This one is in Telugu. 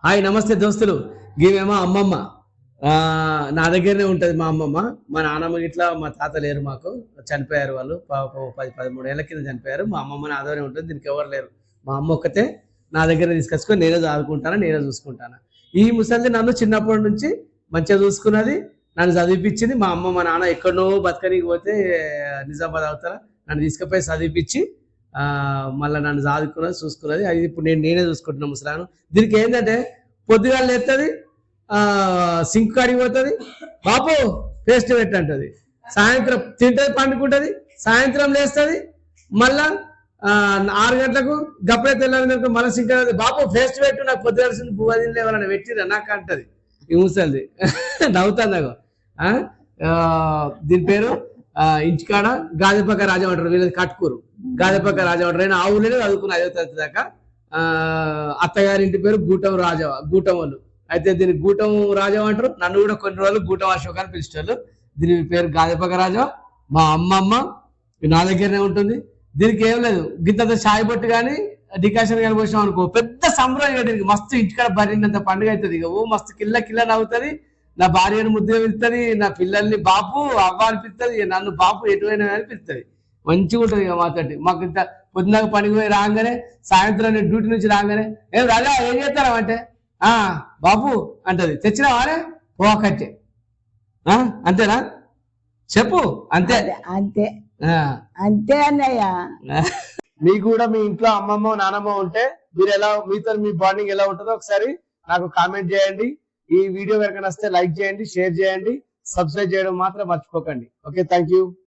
హాయ్ నమస్తే దోస్తులు. గీమేమో అమ్మమ్మ. నా దగ్గరనే ఉంటుంది మా అమ్మమ్మ. మా నాన్నమ్మ గిట్లా మా తాత లేరు, మాకు చనిపోయారు. వాళ్ళు 10-13 ఏళ్ల కింద చనిపోయారు. మా అమ్మమ్మ నా దగ్గరే ఉంటుంది, దీనికి ఎవరు లేరు. మా అమ్మ ఒక్కతే నా దగ్గర తీసుకొచ్చుకొని నేనే చదువుకుంటాను, నేనే చూసుకుంటాను. ఈ ముసలిది నన్ను చిన్నప్పటి నుంచి మంచిగా చూసుకున్నది, నన్ను చదివిపించింది. మా అమ్మ మా నాన్న ఎక్కడనో బతకనికి పోతే నిజామాబాద్ అవుతారా నన్ను తీసుకుపోయి చదివిపించి మళ్ళీ నన్ను చదువుకున్నది, చూసుకున్నది. అది ఇప్పుడు నేనే చూసుకుంటున్నాను ముసలాను. దీనికి ఏంటంటే పొద్దుగాలు లేస్తుంది, సింక్ కాడికి పోతుంది, బాపు పేస్ట్ పెట్టంటది, సాయంత్రం తింటది, పండుకుంటుంది, సాయంత్రం లేస్తుంది, మళ్ళా 6 గంటలకు గప్పుడే తెల్లవినట్టు మళ్ళీ సింక్ బాపు పేస్ట్ పెట్టు, నాకు పొద్దుగాల్సింది పువ్వు ఎవరైనా పెట్టిరా నాకు అంటది ఈ ముసలిది. నవ్వుతాను నాకు. దీని పేరు ఇంటికాడ గాదిపక్క రాజం అంటారు, వీళ్ళది కట్కూరు. గాదిపక్క రాజం అంటారు. నేను ఆ ఊళ్ళోనే చదువుకున్న 5వ తరగతి దాకా. అత్తగారి ఇంటి పేరు గూటం రాజవ, గూటం వాళ్ళు. అయితే దీన్ని గూటం రాజం అంటారు. నన్ను కూడా కొన్ని రోజులు గూటం అశోక్ అని పిలిచేవాళ్ళు. దీని పేరు గాదిపక్క రాజవ. మా అమ్మమ్మ నా దగ్గరనే ఉంటుంది. దీనికి ఏం లేదు, గింత చాయ్ బొట్టు కానీ డికాషన్ కానీ పోసాం అనుకో పెద్ద సంబరం. దీనికి మస్తు ఇంటికాడ బరినంత పండుగ అవుతుంది. ఇక ఓ మస్తు కిల్ల నవ్వుతుంది. నా భార్యను ముద్దుగా పిలుస్తుంది, నా పిల్లల్ని బాపు అవ్వ అనిపిస్తుంది, నన్ను బాపు ఎటువైనా అనిపిస్తుంది. మంచిగా ఉంటుంది ఇక మాతోటి. మాకు ఇంత పొద్దున్నగా పనికి పోయి రాగానే, సాయంత్రం డ్యూటీ నుంచి రాగానే ఏం రాజా ఏం చేస్తారా అంటే బాపు అంటది, తెచ్చినావానే పోకట్టే. అంతేనా చెప్పు. అంతే అంతే అంతే అన్నయ్య. మీకు కూడా మీ ఇంట్లో అమ్మమ్మ నానమ్మ ఉంటే మీరు ఎలా, మీతో మీ బాండింగ్ ఎలా ఉంటుందో ఒకసారి నాకు కామెంట్ చేయండి. ఈ వీడియో కనుక నచ్చితే లైక్ చేయండి, షేర్ చేయండి, సబ్స్క్రైబ్ చేయడం మాత్రం మర్చిపోకండి. Okay, thank you.